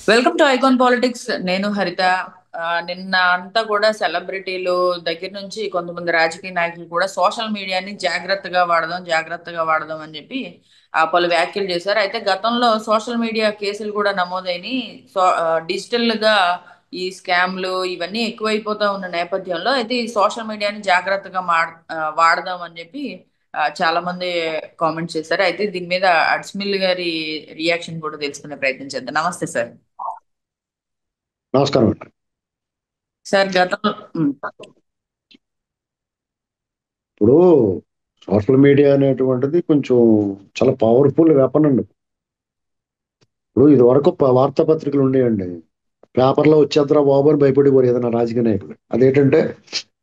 Welcome to icon politics. నేను హరిత. నిన్న అంతా కూడా సెలబ్రిటీలు దగ్గర నుంచి కొంతమంది రాజకీయ నాయకులు కూడా సోషల్ మీడియాని జాగ్రత్తగా వాడదాం అని చెప్పి పలు వ్యాఖ్యలు చేశారు. అయితే గతంలో సోషల్ మీడియా కేసులు కూడా నమోదైనవి. డిజిటల్ గా ఈ స్కామ్లు ఇవన్నీ ఎక్కువైపోతా ఉన్న నేపథ్యంలో అయితే ఈ సోషల్ మీడియాని జాగ్రత్తగా వాడదాం అని చెప్పి చాలా మంది కామెంట్స్ చేశారు. అయితే దీని మీద అడ్స్మిల్ గారి రియాక్షన్ కూడా తెలుసుకునే ప్రయత్నం చేద్దాం. నమస్తే సార్. నమస్కారం అండి. సార్ గతంలో ఇప్పుడు సోషల్ మీడియా అనేటువంటిది కొంచెం చాలా పవర్ఫుల్ వెపన్ అండి. ఇప్పుడు ఇది వరకు వార్తాపత్రికలు ఉండేయండి. పేపర్లో వచ్చేద్దరా బాబు అని భయపడిపోరు ఏదైనా రాజకీయ నాయకులు. అదేంటంటే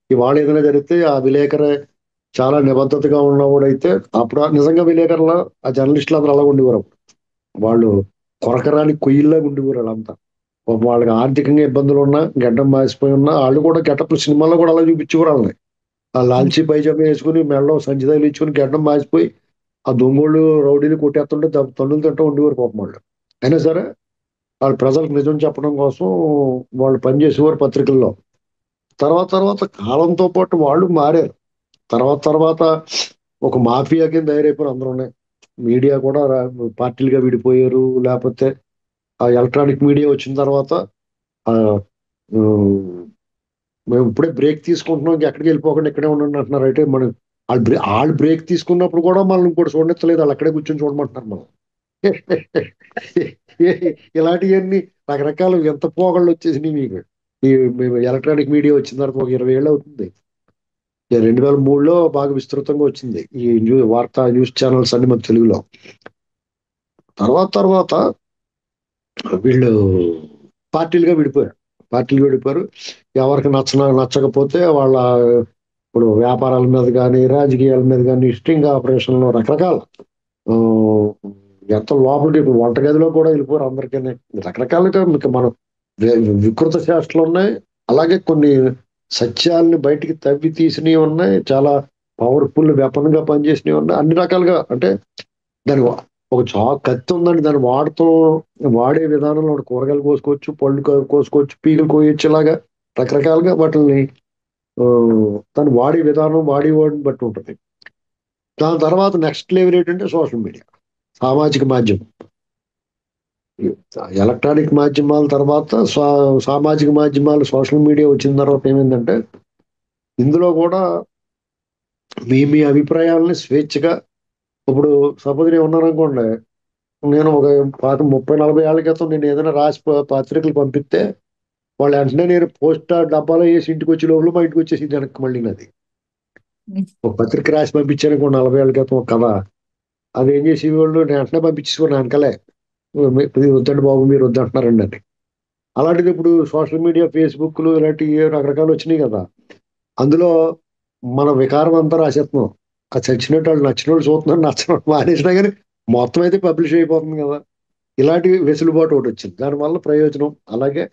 ఇవాళ ఏదైనా జరిగితే ఆ విలేకరే చాలా నిబద్ధతగా ఉన్నవాడైతే అప్పుడు నిజంగా విలేకరుల ఆ జర్నలిస్టులు అందరూ అలా ఉండేవారు. వాళ్ళు కొరకరాని కొయ్యిల్లా ఉండేవారు వాళ్ళంతా. వాళ్ళకి ఆర్థికంగా ఇబ్బందులు ఉన్నా, గడ్డం మాసిపోయి ఉన్నా వాళ్ళు కూడా గెటప్ సినిమాల్లో కూడా అలా చూపించేవారు వాళ్ళని. ఆ లాల్చీ పైజామా వేసుకుని మెడలో సంచిదాలు ఇచ్చుకుని గడ్డం మాసిపోయి ఆ దొంగోళ్ళు రౌడీలు కొట్టేస్తుంటే తన్నులు తింటూ ఉండేవారు పాపం వాళ్ళు. అయినా సరే వాళ్ళు ప్రజలకు నిజం చెప్పడం కోసం వాళ్ళు పనిచేసేవారు పత్రికల్లో. తర్వాత తర్వాత కాలంతో పాటు వాళ్ళు మారారు. తర్వాత ఒక మాఫియా కింద తయారైపోయారు అందరూ. మీడియా కూడా పార్టీలుగా విడిపోయారు. లేకపోతే ఆ ఎలక్ట్రానిక్ మీడియా వచ్చిన తర్వాత ఆ, ఉమ్, మేము ఇప్పుడే బ్రేక్ తీసుకుంటున్నాం ఎక్కడికి వెళ్ళిపోకుండా ఇక్కడే ఉండండి అంటున్నారు. అయితే మనం వాళ్ళు బ్రేక్ తీసుకున్నప్పుడు కూడా మనం ఇంకోటి చూడనిచ్చలేదు. వాళ్ళు అక్కడే కూర్చొని చూడమంటున్నారు మనం. ఇలాంటివన్నీ రకరకాల ఎంత పోగళ్ళు వచ్చేసినాయి మీకు. ఈ ఎలక్ట్రానిక్ మీడియా వచ్చిన తర్వాత ఒక 20 ఏళ్ళు అవుతుంది. 2003లో బాగా విస్తృతంగా వచ్చింది ఈ వార్తా న్యూస్ ఛానల్స్ అన్ని మన తెలుగులో. తర్వాత వీళ్ళు పార్టీలుగా విడిపోయారు. పార్టీలు విడిపోయారు. ఎవరికి నచ్చకపోతే వాళ్ళ ఇప్పుడు వ్యాపారాల మీద కానీ రాజకీయాల మీద కానీ స్టింగ్ ఆపరేషన్లు రకరకాల ఆ, ఎంత లోపలికి ఇప్పుడు వంటగదిలో కూడా వెళ్ళిపోరు అందరికీ. రకరకాలుగా మీకు మనం వికృత చేష్టలు ఉన్నాయి. అలాగే కొన్ని సత్యాలని బయటికి తవ్వి తీసినవి ఉన్నాయి. చాలా పవర్ఫుల్ వెపన్ గా పనిచేసినవి ఉన్నాయి. అన్ని రకాలుగా అంటే దాని ఒక కత్తి ఉందండి. దాన్ని వాడే విధానంలో ఒకటి కూరగాయలు కోసుకోవచ్చు, పళ్ళు కోసుకోవచ్చు, పీకలు కోయొచ్చు. ఇలాగా రకరకాలుగా వాటిని ఆ, దాన్ని వాడే విధానం వాడిని బట్టి ఉంటుంది. దాని తర్వాత నెక్స్ట్ లెవెల్ ఏంటంటే సోషల్ మీడియా, సామాజిక మాధ్యమం. ఎలక్ట్రానిక్ మాధ్యమాల తర్వాత సామాజిక మాధ్యమాలు సోషల్ మీడియా వచ్చిన తర్వాత ఏమైందంటే ఇందులో కూడా మీ మీ అభిప్రాయాలని స్వేచ్ఛగా ఇప్పుడు సపోజ్ నేను ఉన్నాను అనుకోండి. నేను ఒక 30-40 ఏళ్ల క్రితం నేను ఏదైనా రాసి పత్రికలు పంపిస్తే వాళ్ళు వెంటనే నేను పోస్ట్ డబ్బాలో వేసి ఇంటికి వచ్చే లోపల మా ఇంటికి వచ్చేసి వెనక్కి మళ్ళీ నాది ఒక పత్రిక రాసి పంపించాను అనుకోండి 40 ఏళ్ల క్రితం ఒక కథ. అది ఏం చేసి వాళ్ళు నేను వెంటనే పంపించేసుకున్నాను వెనకలే. ఇది వద్దండి బాబు మీరు వద్దంటున్నారండి అని. అలాంటిది ఇప్పుడు సోషల్ మీడియా ఫేస్బుక్లు ఇలాంటివి రకరకాలు వచ్చినాయి కదా. అందులో మన వికారం అంతా రాసేస్తున్నాం. అది చచ్చినట్టు వాళ్ళు నచ్చిన వాళ్ళు చూస్తున్నారు, నచ్చిన వాళ్ళు మానేసినా కానీ మొత్తం అయితే పబ్లిష్ అయిపోతుంది కదా. ఇలాంటి వెసులుబాటు ఒకటి వచ్చింది. దానివల్ల ప్రయోజనం. అలాగే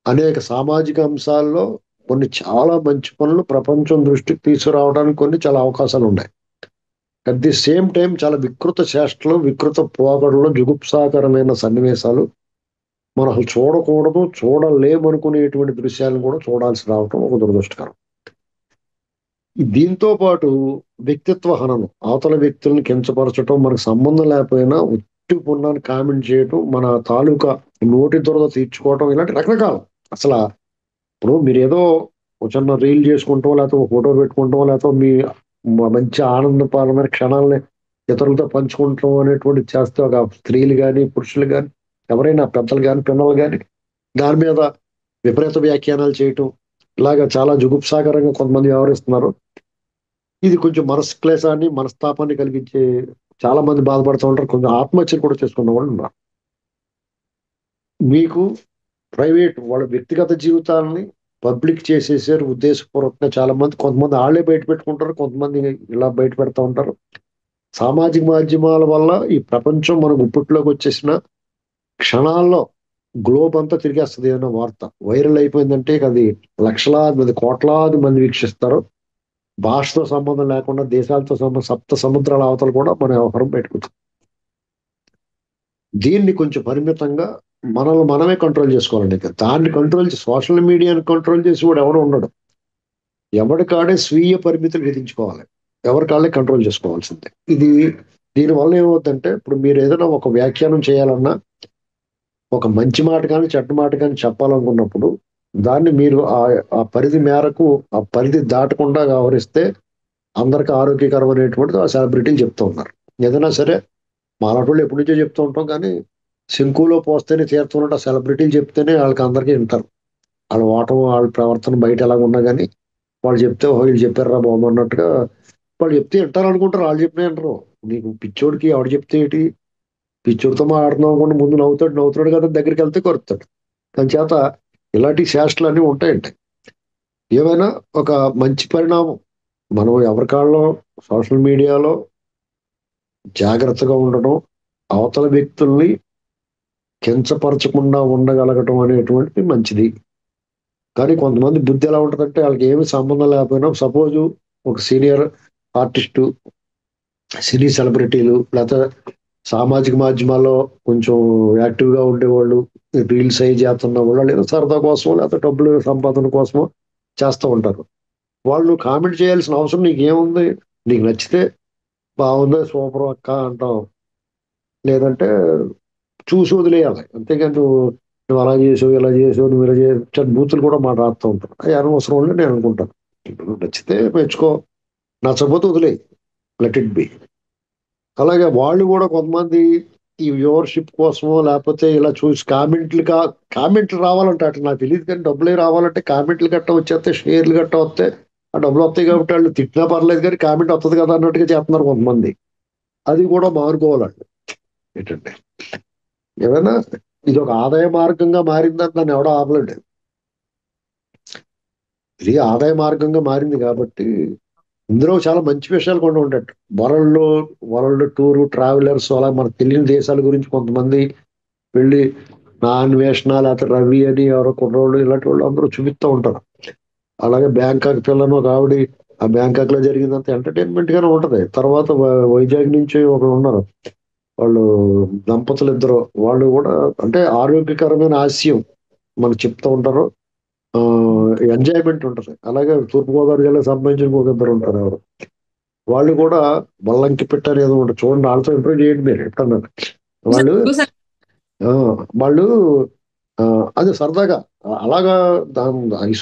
అనేక సామాజిక అంశాల్లో కొన్ని చాలా మంచి పనులు ప్రపంచం దృష్టికి తీసుకురావడానికి కొన్ని చాలా అవకాశాలు ఉన్నాయి. అట్ ది సేమ్ టైం చాలా వికృత చేష్టలు, వికృత పోకడలు, జుగుప్సాకరమైన సన్నివేశాలు మనం అసలు చూడకూడదు, చూడలేమనుకునేటువంటి దృశ్యాలను కూడా చూడాల్సి రావటం ఒక దురదృష్టకరం. దీంతో పాటు వ్యక్తిత్వ హననం, అవతల వ్యక్తులను కించపరచడం, మనకు సంబంధం లేకపోయినా ఉట్టి పుణ్యాన్ని కామెంట్ చేయటం, మన తాలూకా నోటి దురద తీర్చుకోవటం, ఇలాంటి రకరకాలు. అసలు ఇప్పుడు మీరు ఏదో ఒక చిన్న రీల్ చేసుకుంటాం, లేకపోతే ఒక ఫోటో పెట్టుకుంటాం, లేకపోతే మీ మంచి ఆనందపరమైన క్షణాలని ఇతరులతో పంచుకుంటాం అనేటువంటి చేస్తే ఒక స్త్రీలు కానీ పురుషులు కానీ ఎవరైనా పెద్దలు కానీ పిల్లలు కానీ దాని మీద విపరీత వ్యాఖ్యానాలు చేయటం, ఇలాగా చాలా జుగుప్సాకరంగా కొంతమంది వ్యవహరిస్తున్నారు. ఇది కొంచెం మనస్క్లేశాన్ని మనస్తాపాన్ని కలిగించే, చాలా మంది బాధపడుతూ ఉంటారు. కొంచెం ఆత్మహత్యలు కూడా చేసుకున్న వాళ్ళు ఉన్నారు. మీకు ప్రైవేట్ వాళ్ళ వ్యక్తిగత జీవితాలని పబ్లిక్ చేసేసారు ఉద్దేశపూర్వకంగా. చాలా మంది, కొంతమంది వాళ్ళే బయట పెట్టుకుంటారు, కొంతమంది ఇలా బయట పెడతా ఉంటారు. సామాజిక మాధ్యమాల వల్ల ఈ ప్రపంచం మన గుప్పిట్లోకి వచ్చేసిన క్షణాల్లో గ్లోబ్ అంతా తిరిగేస్తుంది. ఏదైనా వార్త వైరల్ అయిపోయిందంటే ఇక అది లక్షలాది మంది, కోట్లాది మంది వీక్షిస్తారు. భాషతో సంబంధం లేకుండా, దేశాలతో సంబంధం, సప్త సముద్రాల అవతల కూడా మన వ్యవహారం బయటకు వచ్చింది. దీన్ని కొంచెం పరిమితంగా మనల్ని మనమే కంట్రోల్ చేసుకోవాలండి. ఇక దాన్ని సోషల్ మీడియాని కంట్రోల్ చేసి కూడా ఎవడు ఉండడు. ఎవడికాడే స్వీయ పరిమితులు విధించుకోవాలి. ఎవరికాళ్ళే కంట్రోల్ చేసుకోవాల్సిందే. దీనివల్ల ఏమవుద్దంటే, ఇప్పుడు మీరు ఏదైనా ఒక వ్యాఖ్యానం చేయాలన్నా, ఒక మంచి మాట కానీ, చెడ్డ మాట కానీ చెప్పాలనుకున్నప్పుడు, దాన్ని మీరు ఆ పరిధి మేరకు, ఆ పరిధి దాటకుండా వ్యవహరిస్తే అందరికి ఆరోగ్యకరమైనటువంటిది ఆ సెలబ్రిటీలు చెప్తూ ఉన్నారు. ఏదైనా సరే మాలాటోళ్ళు ఎప్పటి నుంచో చెప్తూ ఉంటాం కానీ, శంకులో పోస్తేనే తీరుతున్నట్టు ఆ సెలబ్రిటీలు చెప్తేనే వాళ్ళకి అందరికీ వింటారు. వాళ్ళ ఓటం, వాళ్ళ ప్రవర్తన బయట ఎలాగ ఉన్నా కానీ వాళ్ళు చెప్తే ఓహో వీళ్ళు చెప్పారా బాబు అన్నట్టుగా వాళ్ళు చెప్తే వింటారు అనుకుంటారు. వాళ్ళు చెప్పినా వింటారు. నీకు పిచ్చోడికి ఎవడు చెప్తే ఏంటి, పిచ్చోడితో మాట్లాడుతున్నాం అనుకుంటే ముందు నవ్వుతాడు కదా, దగ్గరికి వెళ్తే కొరుతాడు. దాని చేత ఇలాంటి చేష్టలు అన్నీ ఉంటాయండి. ఏమైనా ఒక మంచి పరిణామం. మనం ఎవరి కాళ్ళలో సోషల్ మీడియాలో జాగ్రత్తగా ఉండడం, అవతల వ్యక్తుల్ని కించపరచకుండా ఉండగలగటం అనేటువంటిది మంచిది. కానీ కొంతమంది బుద్ధి ఎలా ఉంటదంటే, వాళ్ళకి ఏమి సంబంధం లేకపోయినా సపోజు ఒక సీనియర్ ఆర్టిస్టు, సినీ సెలబ్రిటీలు లేకపోతే సామాజిక మాధ్యమాల్లో కొంచెం యాక్టివ్‌గా ఉండేవాళ్ళు, రీల్స్ అయి చేస్తున్న వాళ్ళు ఏదో సరదా కోసమో లేకపోతే డబ్బులు సంపాదన కోసమో చేస్తూ ఉంటారు. వాళ్ళు కామెంట్ చేయాల్సిన అవసరం నీకేముంది? నీకు నచ్చితే బావుంది, సూపర్ అక్క అంటాం. లేదంటే చూసి వదిలేయాలి. అంతేగాని నువ్వు అలా చేసావు, ఇలా చేసావు, నువ్వు ఇలా చేసావు బూతులు కూడా మాట్లాడుతూ ఉంటారు. అయి అనవసరం అని నేను అనుకుంటాను. ఇప్పుడు నచ్చితే మెచ్చుకో, నచ్చకపోతే వదిలేయి. Let it be. అలాగే వాళ్ళు కూడా కొంతమంది ఈ వ్యూవర్‌షిప్ కోసమో లేపోతే ఇలా చూసి కామెంట్లు రావాలంటే అటు నాకు తెలీదు కానీ డబ్బులే రావాలంటే కామెంట్లు గట్టా వచ్చేత్తాయి, షేర్‌లు గట్టా వత్తాయి. ఆ డబ్బులొత్తాయి కాబట్టి ఆళ్ళు తిట్టినా పర్లేదు గానీ కామెంట్ వత్తది కదా అన్నట్టుగా చేత్తన్నారు కొంతమంది. అది కూడా మానుకోవాలండి. ఏంటంటే ఏమైనా ఇదొక ఆదాయ మార్గంగా మారిందని దాన్ని ఎవడు ఆపలేడు. ఇది ఆదాయ మార్గంగా మారింది కాబట్టి ఇందులో చాలా మంచి విషయాలు కూడా ఉంటాయి. వరల్డ్‌లో వరల్డ్ టూర్ ట్రావెలర్స్ అలా మనకు తెలియని దేశాల గురించి కొంతమంది వెళ్ళి నా అన్వేషణ లేకపోతే రవి అని ఎవరో కుర్రోళ్ళు ఇలాంటి వాళ్ళు అందరూ చూపిస్తూ ఉంటారు. అలాగే బ్యాంకాక్ పిల్లని ఒక ఆవిడ ఆ బ్యాంకాక్‌లో జరిగిందంతా ఎంటర్‌టైన్‌మెంట్ గానే ఉంటది. తర్వాత వైజాగ్ నుంచి ఒకళ్ళు ఉన్నారు. వాళ్ళు దంపతులిద్దరు. వాళ్ళు కూడా అంటే ఆరోగ్యకరమైన హాస్యం మనకు చెప్తూ ఉంటారు. ఎంజాయ్‌మెంట్ ఉంటది. అలాగే తూర్పుగోదావరి జిల్లాకు సంబంధించిన ఇంకొక ఇద్దరు ఉంటారు ఎవరో. వాళ్ళు కూడా బల్లంకి పిట్ట అని ఏదో ఉంటది. చూడండి ఆళ్ళతో ఇంటర్వ్యూ చేయండి మీరు ఎప్పుడన్నాను. వాళ్ళు చూసాను. ఆ! వాళ్ళు అదే సరదాగా అలాగా ఈ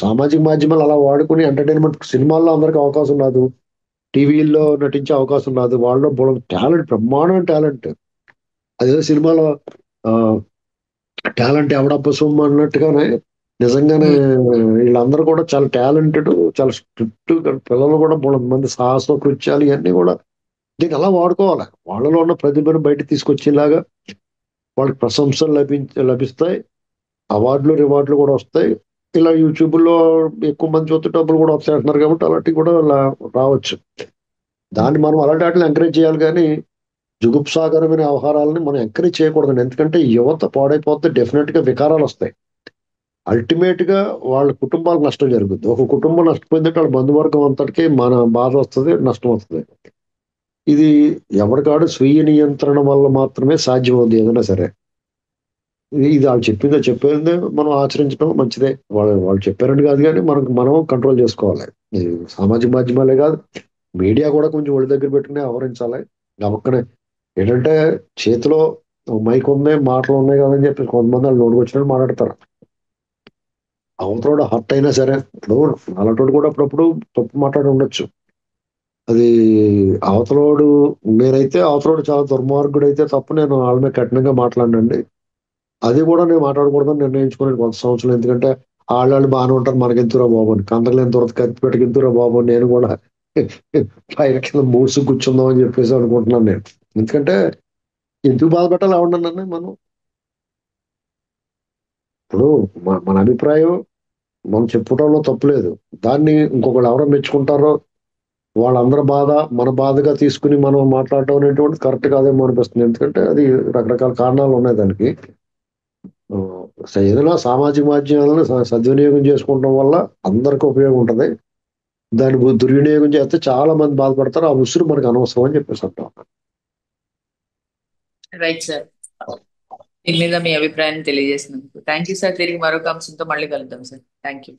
సామాజిక మాధ్యమాలు అలా వాడుకొని ఎంటర్‌టైన్‌మెంట్ సినిమాల్లో అందరికి అవకాశం రాదు. టీవీల్లో నటించే అవకాశం రాదు. వాళ్ళలో బోలెడు టాలెంట్ బ్రహ్మాండమైన టాలెంట్. అదేదో సినిమాలో ఆహ్, టాలెంట్ ఎవడబ్బ సొమ్ము అన్నట్టుగానే నిజంగానే ఉమ్. వీళ్ళందరూ కూడా చాలా టాలెంటెడ్, చాలా స్ట్రిక్ట్ పిల్లలు కూడా బోలెడు మంది సాహస కృత్యాలు ఇయన్నీ కూడా దీన్ని అలా వాడుకోవాలి. వాళ్ళలో ఉన్న ప్రతిభను బయటకి తీసుకొచ్చేలాగా వాళ్ళకి ప్రశంసలు లభిస్తాయి. అవార్డులు, రివార్డులు కూడా వస్తాయి. ఇలా యూట్యూబ్‌లో ఎక్కువ మంది చూస్తే డబ్బులు కూడా వస్తాయి అంటున్నారు కాబట్టి అలాంటివి కూడా రావచ్చు. దాన్ని మనం అలాంటి ఆటిల్ని ఎంకరేజ్ చేయాలి గానీ, జుగుప్సాకరమైన వ్యవహారాలను మనం ఎంకరేజ్ చేయకూడదండి. ఎందుకంటే యువత పాడైపోతే డెఫినిట్‌గా వికారాలొస్తాయి. అల్టిమేట్‌గా వాళ్ళ కుటుంబాలకు నష్టం జరుగుద్ది. ఒక కుటుంబం నష్టపోయిందంటే వాళ్ళ బంధువర్గం అంతటికి మన బాధొస్తది, నష్టం వస్తది. ఇది ఎవడికాడు స్వీయ నియంత్రణ వల్ల మాత్రమే సాధ్యమవుద్ది ఏదైనా సరే. ఇది ఆళ్ళు చెప్పేదే మనం ఆచరించడం మంచిదే. వాళ్ళు చెప్పారని కాదు గానీ, మనం కంట్రోల్ చేసుకోవాలి. ఈ సామాజిక మాధ్యమాలే కాదు, మీడియా కూడా కొంచెం ఒళ్ళు దగ్గర పెట్టుకొని వ్యవహరించాలి. గబుక్కనే ఏంటంటే, చేతిలో మైకుంది, మాటలున్నాయి కదా అని చెప్పేసి కొంతమంది ఆళ్ళు నోటికొచ్చినట్టు మాట్లాడతారు. అవతలోడు హర్ట్ అయినా సరే, ఇప్పుడు అలాంటోడు కూడా అప్పుడప్పుడు తప్పు మాట్లాడి ఉండొచ్చు. అది అవతలోడు నేనైతే అవతలోడు చాలా దుర్మార్గుడైతే తప్ప నేను ఆళ్ళ మీద కఠినంగా మాట్లాడనండి. అది కూడా నేను మాట్లాడకూడదని నిర్ణయించుకున్నాను కొంత సంవత్సరాలు. ఎందుకంటే ఆళ్ళాళ్ళు బానే ఉంటారు. మనకెందుకురా బాబు అని. కందకలేని దురద కత్తిపీటకి ఎందుకురా బాబు అని నేను కూడా పైన కింద మూసుకు కూర్చుందాం అని చెప్పేసి అనుకుంటున్నాను నేను. ఎందుకంటే ఎందుకు బాధ పెట్టాలి ఎవరినన్నా మనం? ఇప్పుడు మన అభిప్రాయం మనం చెప్పుకోవడంలో తప్పు లేదు. దాన్ని ఇంకొకళ్ళు ఎవరో మెచ్చుకుంటారో వాళ్ళందరి బాధ మన బాధగా తీసుకొని మనం మాట్లాడటం అనేటువంటిది కరెక్ట్ కాదేమో అనిపిస్తుంది. ఎందుకంటే అది రకరకాల కారణాలున్నాయి దానికి. ఏదైనా సామాజిక మాధ్యమాలను సద్వినియోగం చేసుకోవడం వల్ల అందరికి ఉపయోగం ఉంటది. దాన్ని దుర్వినియోగం చేస్తే చాలా మంది బాధపడతారు. ఆ ఉసురు మనకు అనవసరం అని చెప్పేసి అంటాం. Right sir. దీని మీద మీ అభిప్రాయాన్ని తెలియజేసినందుకు థ్యాంక్ యూ సార్. తిరిగి మరొక అంశంతో మళ్ళీ కలుద్దాం సార్. Thank you.